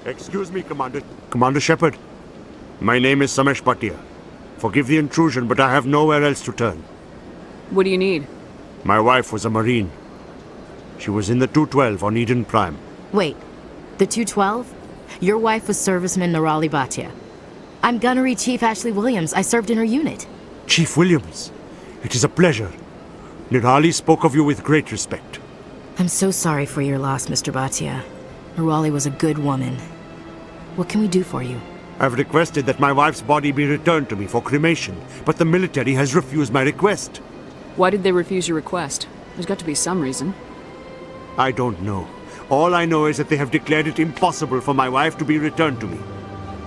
Excuse me, Commander. Commander Shepard. My name is Samesh Bhatia. Forgive the intrusion, but I have nowhere else to turn. What do you need? My wife was a Marine. She was in the 212 on Eden Prime. Wait, the 212? Your wife was Serviceman Nirali Bhatia. I'm Gunnery Chief Ashley Williams. I served in her unit. Chief Williams, it is a pleasure. Nirali spoke of you with great respect. I'm so sorry for your loss, Mr. Bhatia. Nirali was a good woman. What can we do for you? I've requested that my wife's body be returned to me for cremation, but the military has refused my request. Why did they refuse your request? There's got to be some reason. I don't know. All I know is that they have declared it impossible for my wife to be returned to me.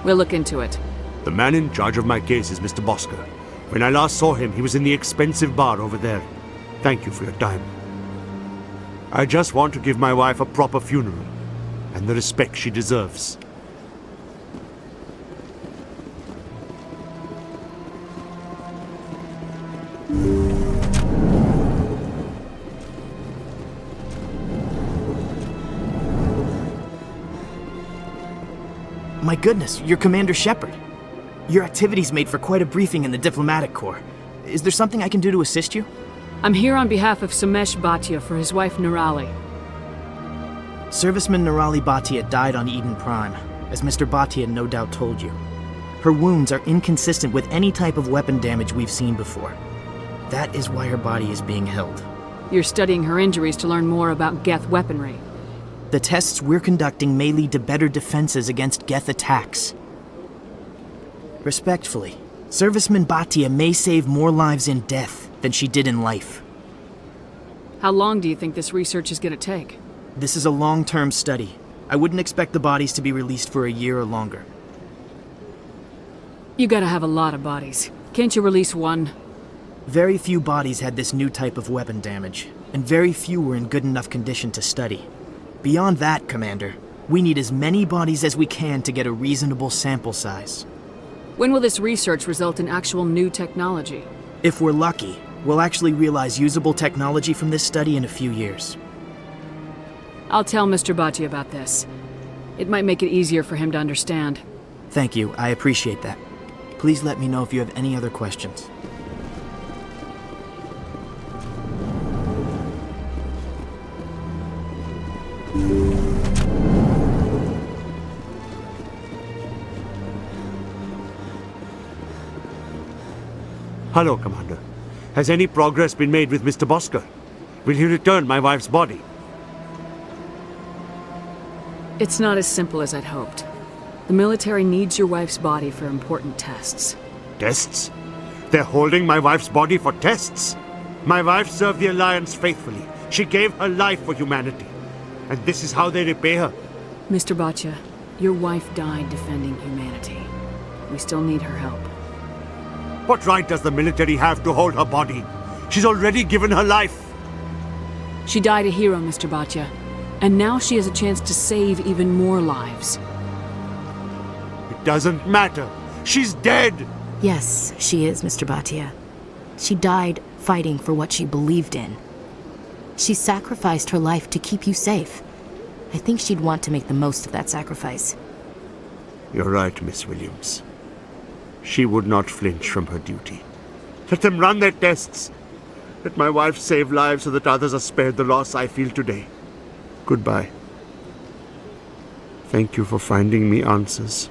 We'll look into it. The man in charge of my case is Mr. Bosker. When I last saw him, he was in the expensive bar over there. Thank you for your time. I just want to give my wife a proper funeral, and the respect she deserves. My goodness, you're Commander Shepard. Your activities made for quite a briefing in the Diplomatic Corps. Is there something I can do to assist you? I'm here on behalf of Samesh Bhatia for his wife Nirali. Serviceman Nirali Bhatia died on Eden Prime, as Mr. Bhatia no doubt told you. Her wounds are inconsistent with any type of weapon damage we've seen before. That is why her body is being held. You're studying her injuries to learn more about Geth weaponry. The tests we're conducting may lead to better defenses against Geth attacks. Respectfully, Serviceman Bhatia may save more lives in death than she did in life. How long do you think this research is going to take? This is a long-term study. I wouldn't expect the bodies to be released for a year or longer. You gotta have a lot of bodies. Can't you release one? Very few bodies had this new type of weapon damage, and very few were in good enough condition to study. Beyond that, Commander, we need as many bodies as we can to get a reasonable sample size. When will this research result in actual new technology? If we're lucky, we'll actually realize usable technology from this study in a few years. I'll tell Mr. Bhatia about this. It might make it easier for him to understand. Thank you, I appreciate that. Please let me know if you have any other questions. Hello, Commander. Has any progress been made with Mr. Bosker? Will he return my wife's body? It's not as simple as I'd hoped. The military needs your wife's body for important tests. Tests? They're holding my wife's body for tests? My wife served the Alliance faithfully. She gave her life for humanity. And this is how they repay her? Mr. Bhatia, your wife died defending humanity. We still need her help. What right does the military have to hold her body? She's already given her life. She died a hero, Mr. Bhatia. And now she has a chance to save even more lives. It doesn't matter. She's dead. Yes, she is, Mr. Bhatia. She died fighting for what she believed in. She sacrificed her life to keep you safe. I think she'd want to make the most of that sacrifice. You're right, Miss Williams. She would not flinch from her duty. Let them run their tests. Let my wife save lives so that others are spared the loss I feel today. Goodbye. Thank you for finding me answers.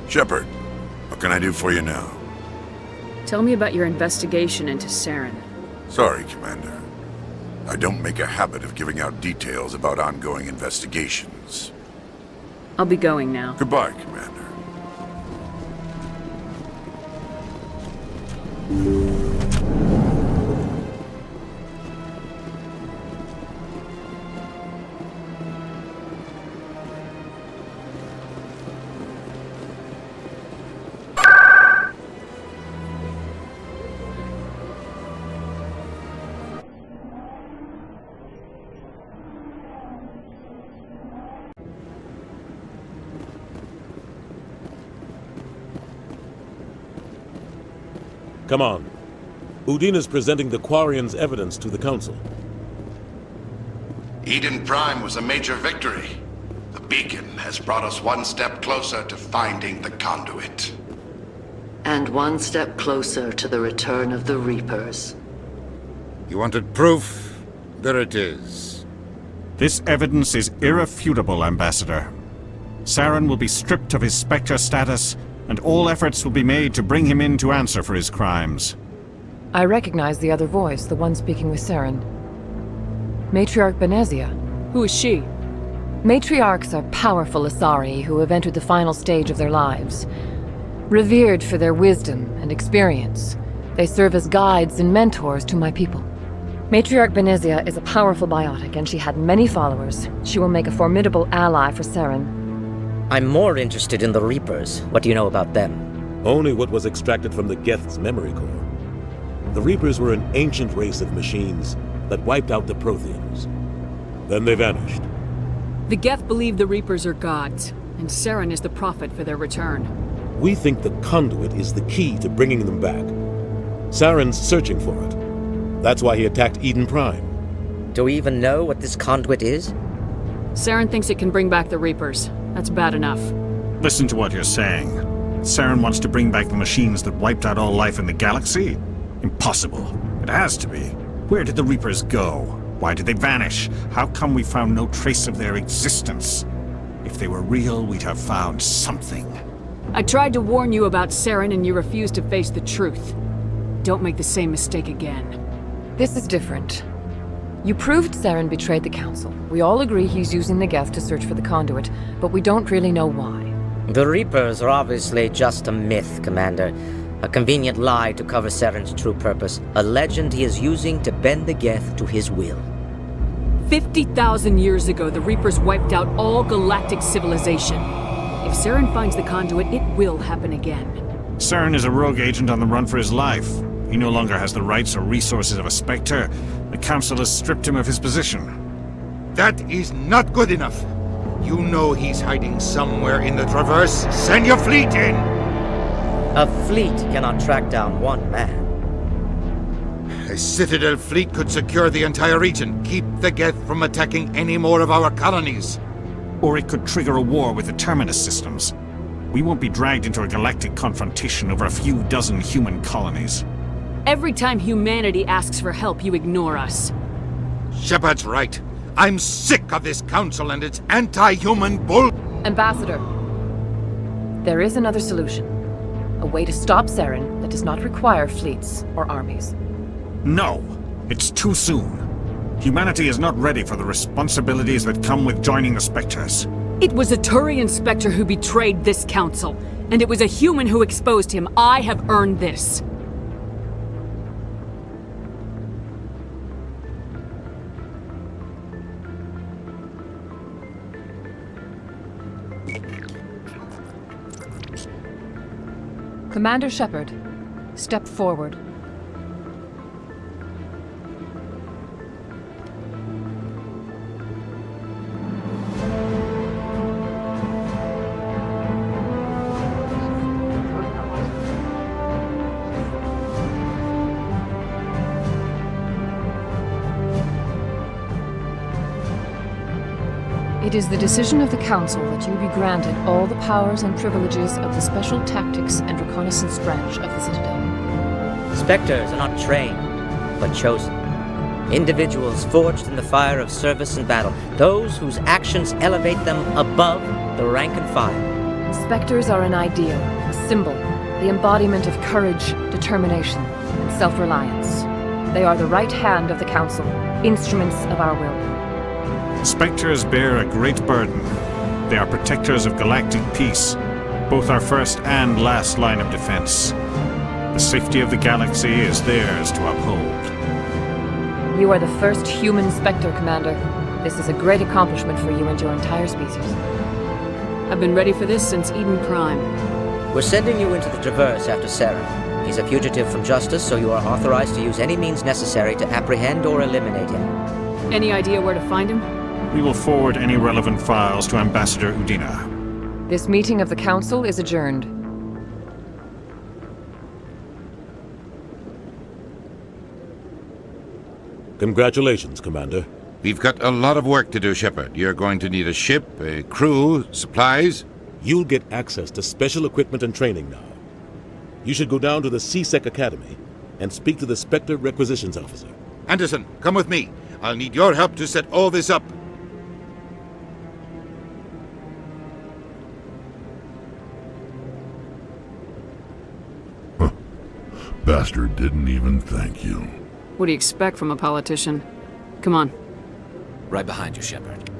Shepard, what can I do for you now? Tell me about your investigation into Saren. Sorry, Commander. I don't make a habit of giving out details about ongoing investigations. I'll be going now. Goodbye, Commander. Come on. Udina's presenting the Quarians' evidence to the Council. Eden Prime was a major victory. The beacon has brought us one step closer to finding the conduit. And one step closer to the return of the Reapers. You wanted proof? There it is. This evidence is irrefutable, Ambassador. Saren will be stripped of his Specter status, and all efforts will be made to bring him in to answer for his crimes. I recognize the other voice, the one speaking with Saren. Matriarch Benezia. Who is she? Matriarchs are powerful Asari who have entered the final stage of their lives. Revered for their wisdom and experience, they serve as guides and mentors to my people. Matriarch Benezia is a powerful biotic, and she had many followers. She will make a formidable ally for Saren. I'm more interested in the Reapers. What do you know about them? Only what was extracted from the Geth's memory core. The Reapers were an ancient race of machines that wiped out the Protheans. Then they vanished. The Geth believe the Reapers are gods, and Saren is the prophet for their return. We think the conduit is the key to bringing them back. Saren's searching for it. That's why he attacked Eden Prime. Do we even know what this conduit is? Saren thinks it can bring back the Reapers. That's bad enough. Listen to what you're saying. Saren wants to bring back the machines that wiped out all life in the galaxy? Impossible. It has to be. Where did the Reapers go? Why did they vanish? How come we found no trace of their existence? If they were real, we'd have found something. I tried to warn you about Saren, and you refused to face the truth. Don't make the same mistake again. This is different. You proved Saren betrayed the Council. We all agree he's using the Geth to search for the conduit, but we don't really know why. The Reapers are obviously just a myth, Commander. A convenient lie to cover Saren's true purpose. A legend he is using to bend the Geth to his will. 50,000 years ago, the Reapers wiped out all galactic civilization. If Saren finds the conduit, it will happen again. Saren is a rogue agent on the run for his life. He no longer has the rights or resources of a Specter. The Council has stripped him of his position. That is not good enough. You know he's hiding somewhere in the Traverse. Send your fleet in! A fleet cannot track down one man. A Citadel fleet could secure the entire region, keep the Geth from attacking any more of our colonies. Or it could trigger a war with the Terminus systems. We won't be dragged into a galactic confrontation over a few dozen human colonies. Every time humanity asks for help, you ignore us. Shepard's right. I'm sick of this council and its anti-human bull... Ambassador, there is another solution. A way to stop Saren that does not require fleets or armies. No, it's too soon. Humanity is not ready for the responsibilities that come with joining the Spectres. It was a Turian Spectre who betrayed this council, and it was a human who exposed him. I have earned this. Commander Shepard, step forward. It is the decision of the Council that you be granted all the powers and privileges of the Special Tactics and Reconnaissance Branch of the Citadel. Spectres are not trained, but chosen. Individuals forged in the fire of service and battle. Those whose actions elevate them above the rank and file. Spectres are an ideal, a symbol, the embodiment of courage, determination, and self-reliance. They are the right hand of the Council, instruments of our will. Spectres bear a great burden. They are protectors of galactic peace, both our first and last line of defense. The safety of the galaxy is theirs to uphold. You are the first human Spectre, Commander. This is a great accomplishment for you and your entire species. I've been ready for this since Eden Prime. We're sending you into the Traverse after Saren. He's a fugitive from justice, so you are authorized to use any means necessary to apprehend or eliminate him. Any idea where to find him? We will forward any relevant files to Ambassador Udina. This meeting of the Council is adjourned. Congratulations, Commander. We've got a lot of work to do, Shepard. You're going to need a ship, a crew, supplies. You'll get access to special equipment and training now. You should go down to the C-Sec Academy and speak to the Specter requisitions officer. Anderson, come with me. I'll need your help to set all this up. Bastard didn't even thank you. What do you expect from a politician? Come on. Right behind you, Shepard.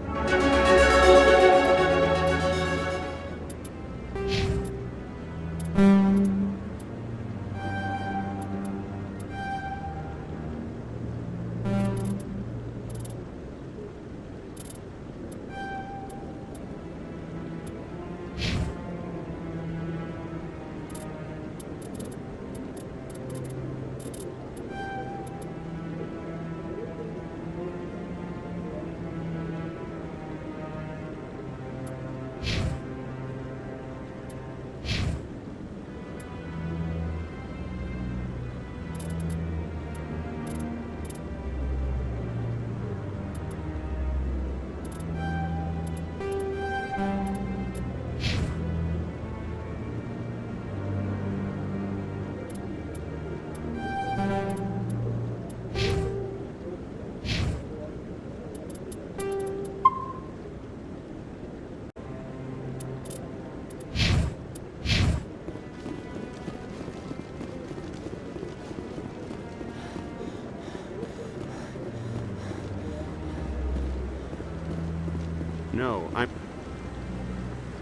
No,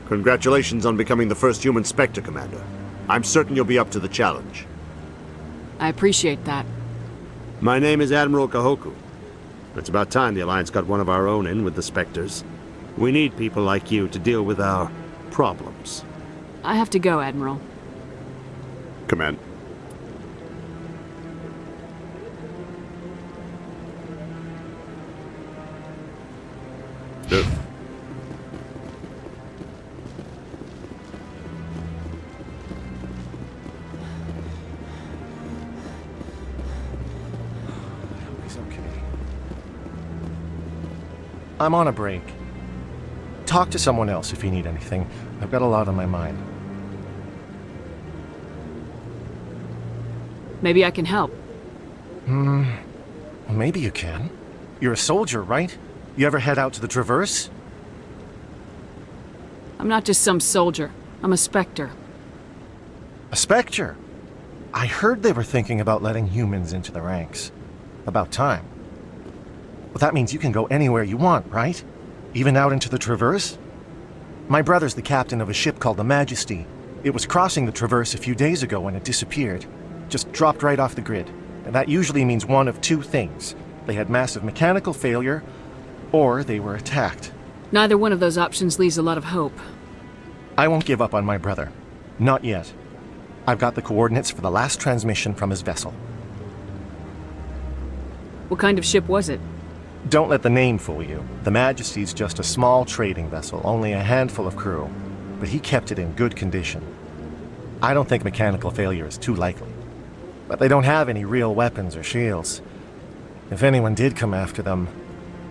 Congratulations on becoming the first human Spectre, Commander. I'm certain you'll be up to the challenge. I appreciate that. My name is Admiral Kahoku. It's about time the Alliance got one of our own in with the Spectres. We need people like you to deal with our problems. I have to go, Admiral. Command. I'm on a break. Talk to someone else if you need anything. I've got a lot on my mind. Maybe I can help. Well, maybe you can. You're a soldier, right? You ever head out to the Traverse? I'm not just some soldier. I'm a Spectre. A Spectre? I heard they were thinking about letting humans into the ranks. About time. Well, that means you can go anywhere you want, right? Even out into the Traverse? My brother's the captain of a ship called the Majesty. It was crossing the Traverse a few days ago when it disappeared. Just dropped right off the grid. And that usually means one of two things. They had massive mechanical failure, or they were attacked. Neither one of those options leaves a lot of hope. I won't give up on my brother. Not yet. I've got the coordinates for the last transmission from his vessel. What kind of ship was it? Don't let the name fool you. The Majesty's just a small trading vessel, only a handful of crew. But he kept it in good condition. I don't think mechanical failure is too likely. But they don't have any real weapons or shields. If anyone did come after them,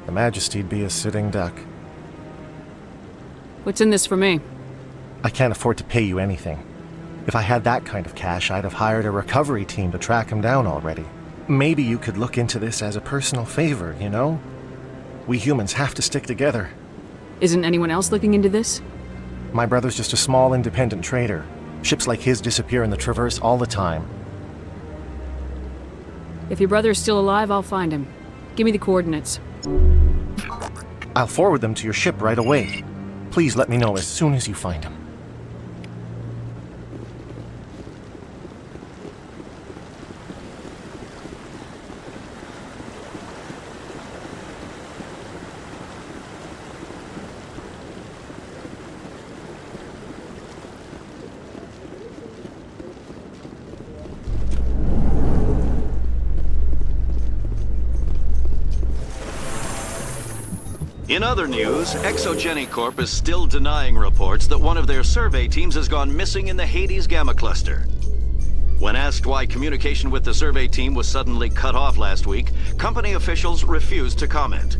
the Majesty'd be a sitting duck. What's in this for me? I can't afford to pay you anything. If I had that kind of cash, I'd have hired a recovery team to track him down already. Maybe you could look into this as a personal favor, you know? We humans have to stick together. Isn't anyone else looking into this? My brother's just a small independent trader. Ships like his disappear in the Traverse all the time. If your brother is still alive, I'll find him. Give me the coordinates. I'll forward them to your ship right away. Please let me know as soon as you find him. In other news, Exogeny Corp is still denying reports that one of their survey teams has gone missing in the Hades Gamma Cluster. When asked why communication with the survey team was suddenly cut off last week, company officials refused to comment.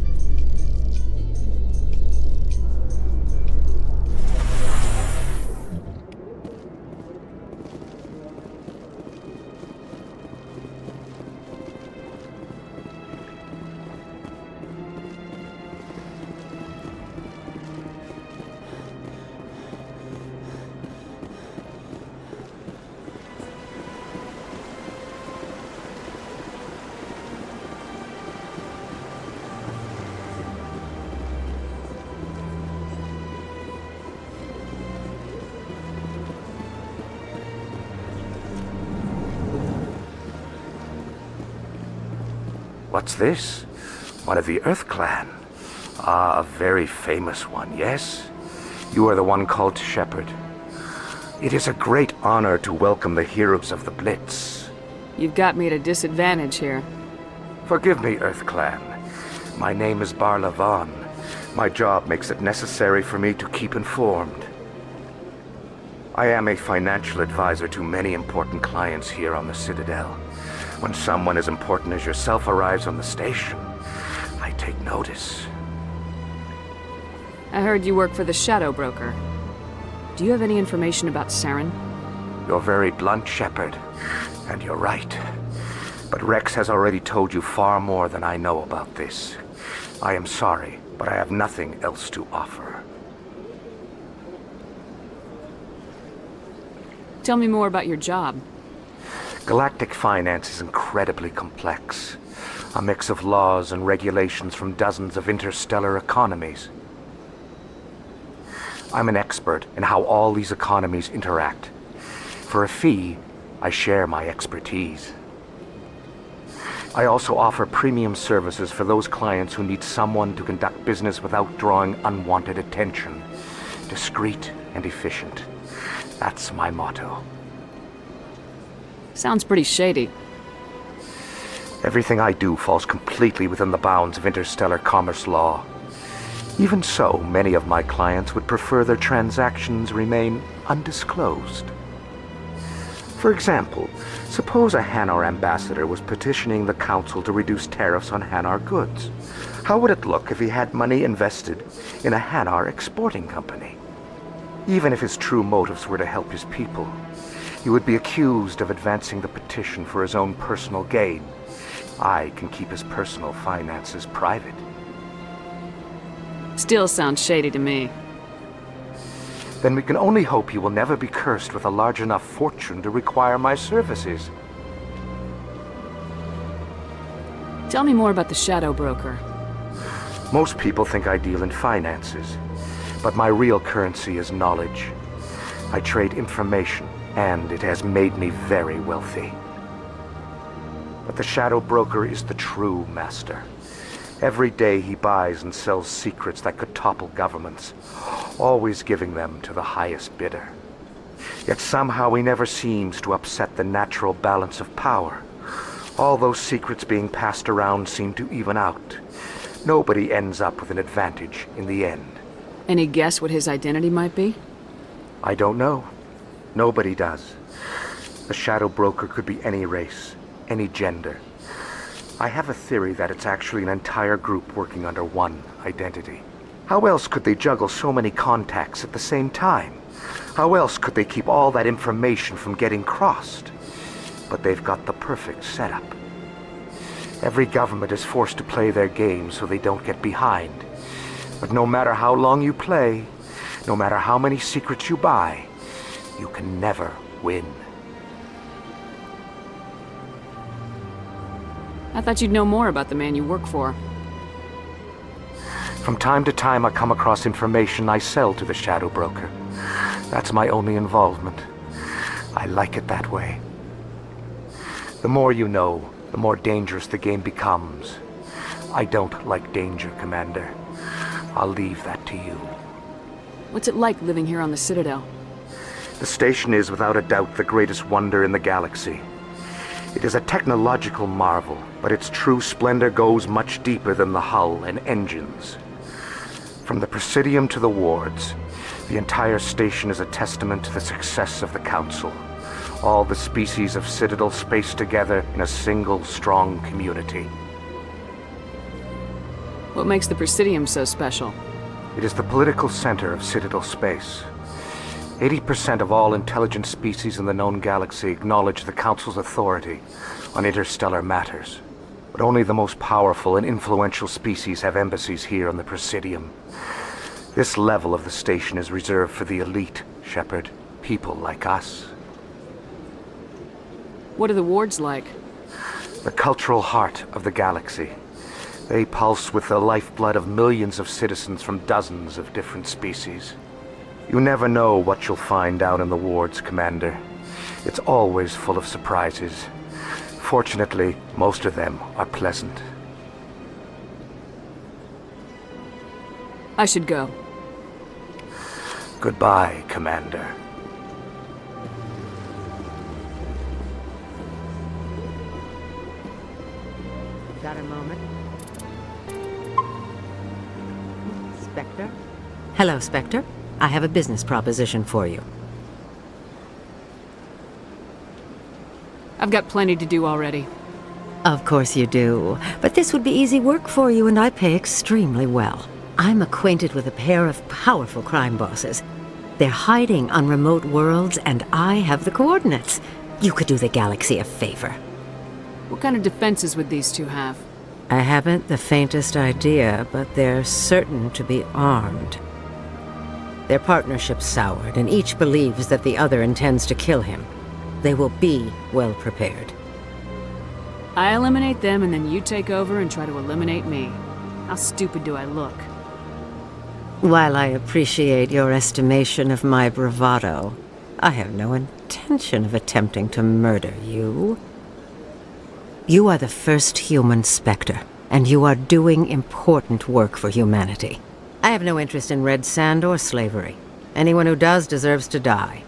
What's this? One of the Earth Clan. Ah, a very famous one, yes? You are the one called Shepard. It is a great honor to welcome the heroes of the Blitz. You've got me at a disadvantage here. Forgive me, Earth Clan. My name is Barla Vaughn. My job makes it necessary for me to keep informed. I am a financial advisor to many important clients here on the Citadel. When someone as important as yourself arrives on the station, I take notice. I heard you work for the Shadow Broker. Do you have any information about Saren? You're very blunt, Shepard, and you're right. But Rex has already told you far more than I know about this. I am sorry, but I have nothing else to offer. Tell me more about your job. Galactic finance is incredibly complex. A mix of laws and regulations from dozens of interstellar economies. I'm an expert in how all these economies interact. For a fee, I share my expertise. I also offer premium services for those clients who need someone to conduct business without drawing unwanted attention. Discreet and efficient. That's my motto. Sounds pretty shady. Everything I do falls completely within the bounds of interstellar commerce law. Even so, many of my clients would prefer their transactions remain undisclosed. For example, suppose a Hanar ambassador was petitioning the Council to reduce tariffs on Hanar goods. How would it look if he had money invested in a Hanar exporting company? Even if his true motives were to help his people, he would be accused of advancing the petition for his own personal gain. I can keep his personal finances private. Still sounds shady to me. Then we can only hope he will never be cursed with a large enough fortune to require my services. Tell me more about the Shadow Broker. Most people think I deal in finances, but my real currency is knowledge. I trade information, and it has made me very wealthy. But the Shadow Broker is the true master. Every day he buys and sells secrets that could topple governments, always giving them to the highest bidder. Yet somehow he never seems to upset the natural balance of power. All those secrets being passed around seem to even out. Nobody ends up with an advantage in the end. Any guess what his identity might be? I don't know. Nobody does. The Shadow Broker could be any race, any gender. I have a theory that it's actually an entire group working under one identity. How else could they juggle so many contacts at the same time? How else could they keep all that information from getting crossed? But they've got the perfect setup. Every government is forced to play their game so they don't get behind. But no matter how long you play, no matter how many secrets you buy, you can never win. I thought you'd know more about the man you work for. From time to time, I come across information I sell to the Shadow Broker. That's my only involvement. I like it that way. The more you know, the more dangerous the game becomes. I don't like danger, Commander. I'll leave that to you. What's it like living here on the Citadel? The station is without a doubt the greatest wonder in the galaxy. It is a technological marvel, but its true splendor goes much deeper than the hull and engines. From the Presidium to the wards, the entire station is a testament to the success of the Council. All the species of Citadel spaced together in a single strong community. What makes the Presidium so special? It is the political center of Citadel space. 80% of all intelligent species in the known galaxy acknowledge the Council's authority on interstellar matters. But only the most powerful and influential species have embassies here on the Presidium. This level of the station is reserved for the elite, Shepard. People like us. What are the wards like? The cultural heart of the galaxy. They pulse with the lifeblood of millions of citizens from dozens of different species. You never know what you'll find down in the wards, Commander. It's always full of surprises. Fortunately, most of them are pleasant. I should go. Goodbye, Commander. Got a moment? Specter? Hello, Specter. I have a business proposition for you. I've got plenty to do already. Of course you do. But this would be easy work for you, and I pay extremely well. I'm acquainted with a pair of powerful crime bosses. They're hiding on remote worlds, and I have the coordinates. You could do the galaxy a favor. What kind of defenses would these two have? I haven't the faintest idea, but they're certain to be armed. Their partnership's soured, and each believes that the other intends to kill him. They will be well prepared. I eliminate them, and then you take over and try to eliminate me. How stupid do I look? While I appreciate your estimation of my bravado, I have no intention of attempting to murder you. You are the first human Spectre, and you are doing important work for humanity. I have no interest in red sand or slavery. Anyone who does deserves to die.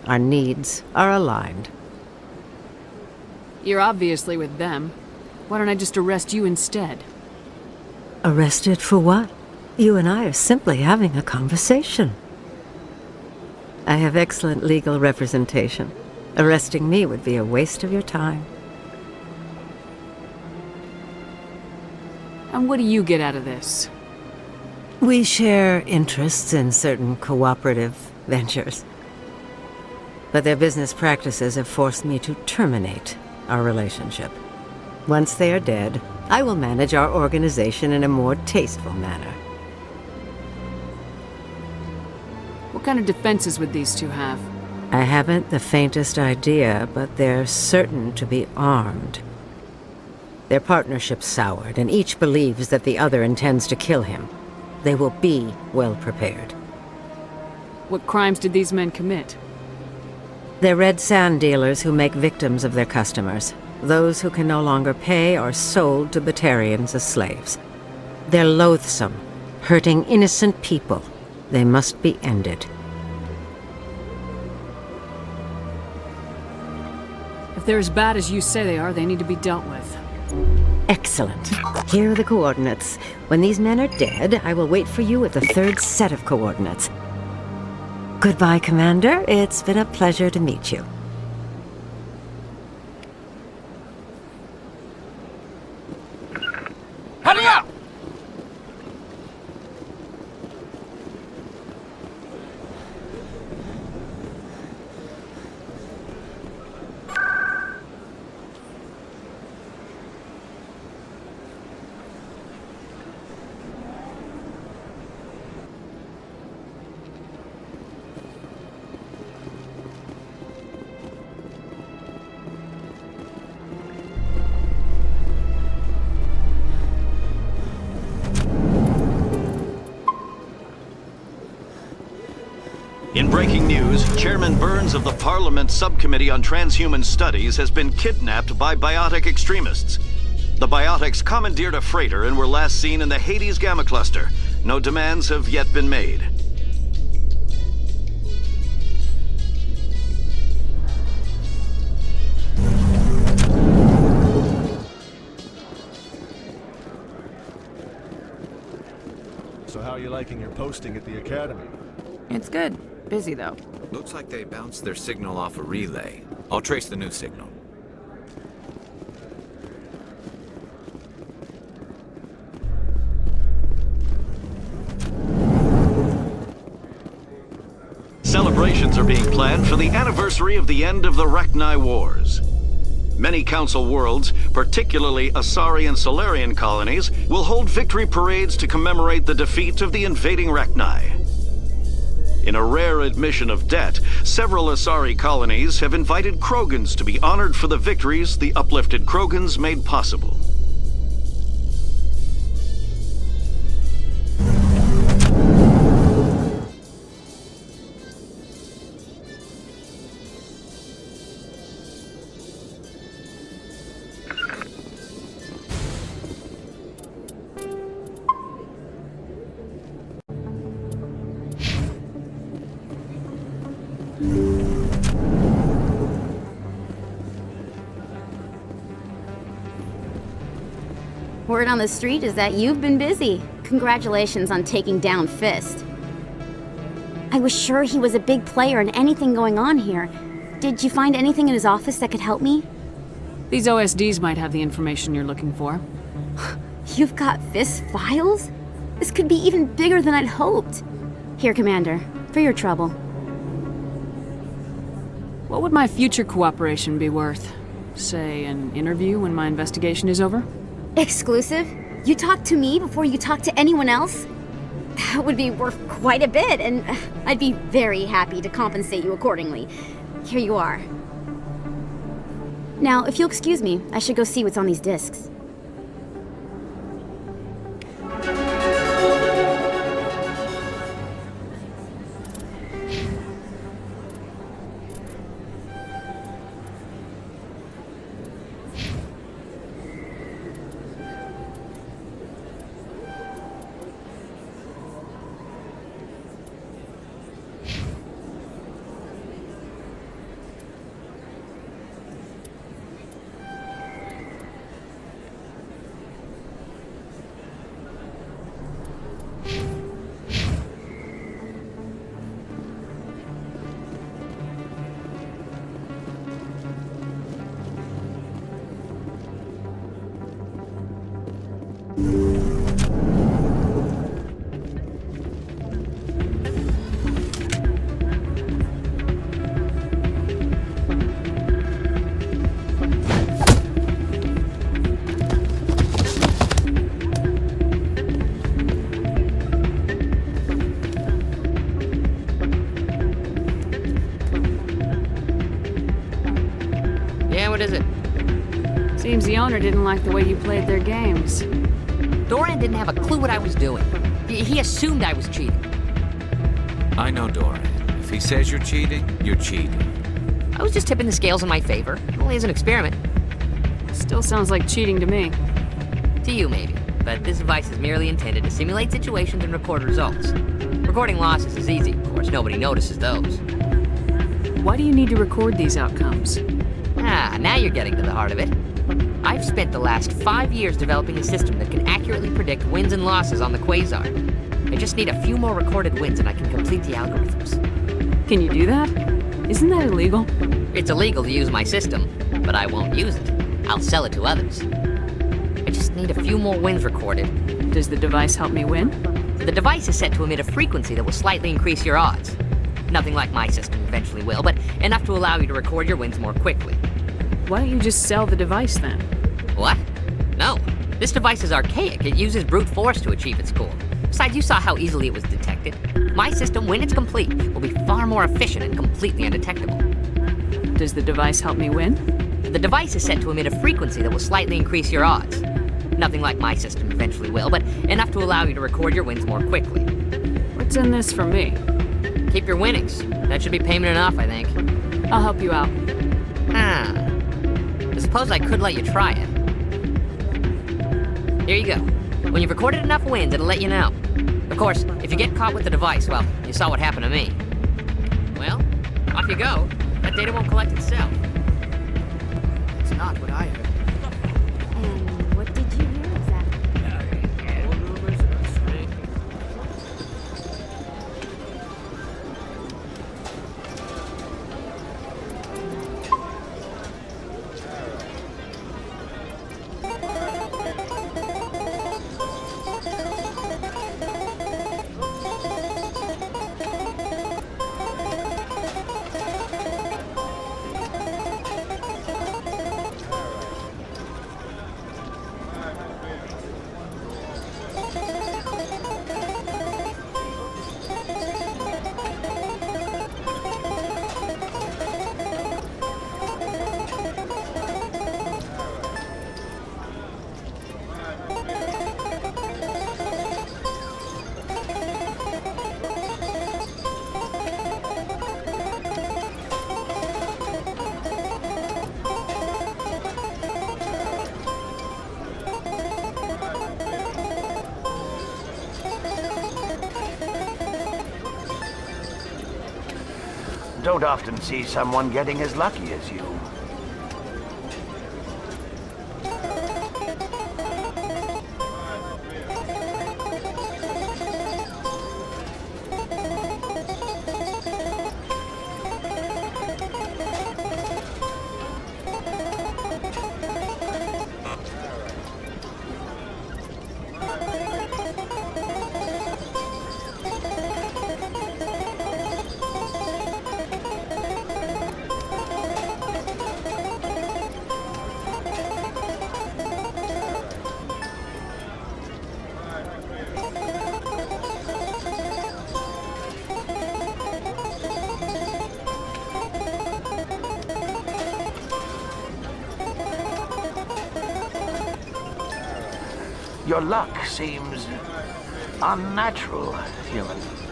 Our needs are aligned. You're obviously with them. Why don't I just arrest you instead? Arrested for what? You and I are simply having a conversation. I have excellent legal representation. Arresting me would be a waste of your time. And what do you get out of this? We share interests in certain cooperative ventures. But their business practices have forced me to terminate our relationship. Once they are dead, I will manage our organization in a more tasteful manner. What kind of defenses would these two have? I haven't the faintest idea, but they're certain to be armed. Their partnership's soured, and each believes that the other intends to kill him. They will be well prepared. What crimes did these men commit? They're red sand dealers who make victims of their customers. Those who can no longer pay are sold to Batarians as slaves. They're loathsome, hurting innocent people. They must be ended. If they're as bad as you say they are, they need to be dealt with. Excellent. Here are the coordinates. When these men are dead, I will wait for you at the third set of coordinates. Goodbye, Commander. It's been a pleasure to meet you. Hurry up! In breaking news, Chairman Burns of the Parliament Subcommittee on Transhuman Studies has been kidnapped by biotic extremists. The biotics commandeered a freighter and were last seen in the Hades Gamma Cluster. No demands have yet been made. So how are you liking your posting at the Academy? It's good. Busy, though. Looks like they bounced their signal off a relay. I'll trace the new signal. Celebrations are being planned for the anniversary of the end of the Rachni Wars. Many Council worlds, particularly Asari and Solarian colonies, will hold victory parades to commemorate the defeat of the invading Rachni. In a rare admission of debt, several Asari colonies have invited Krogans to be honored for the victories the uplifted Krogans made possible. Word on the street is that you've been busy. Congratulations on taking down Fist. I was sure he was a big player in anything going on here. Did you find anything in his office that could help me? These OSDs might have the information you're looking for. You've got Fist's files? This could be even bigger than I'd hoped. Here, Commander, for your trouble. What would my future cooperation be worth? Say, an interview when my investigation is over? Exclusive? You talk to me before you talk to anyone else? That would be worth quite a bit, and I'd be very happy to compensate you accordingly. Here you are. Now, if you'll excuse me, I should go see what's on these discs. What is it? Seems the owner didn't like the way you played their games. Doran didn't have a clue what I was doing. He assumed I was cheating. I know Doran. If he says you're cheating, you're cheating. I was just tipping the scales in my favor, only as an experiment. Still sounds like cheating to me. To you, maybe. But this device is merely intended to simulate situations and record results. Recording losses is easy, of course. Nobody notices those. Why do you need to record these outcomes? Now you're getting to the heart of it. I've spent the last 5 years developing a system that can accurately predict wins and losses on the Quasar. I just need a few more recorded wins and I can complete the algorithms. Can you do that? Isn't that illegal? It's illegal to use my system, but I won't use it. I'll sell it to others. I just need a few more wins recorded. Does the device help me win? The device is set to emit a frequency that will slightly increase your odds. Nothing like my system eventually will, but enough to allow you to record your wins more quickly. Why don't you just sell the device then? What? No. This device is archaic. It uses brute force to achieve its goal. Besides, you saw how easily it was detected. My system, when it's complete, will be far more efficient and completely undetectable. Does the device help me win? The device is set to emit a frequency that will slightly increase your odds. Nothing like my system eventually will, but enough to allow you to record your wins more quickly. What's in this for me? Keep your winnings. That should be payment enough, I think. I'll help you out. I suppose I could let you try it. Here you go. When you've recorded enough wins, it'll let you know. Of course, if you get caught with the device, well, you saw what happened to me. Well, off you go. That data won't collect itself. It's not what I heard. And what did you hear exactly? Don't often see someone getting as lucky as you. Your luck seems unnatural, human.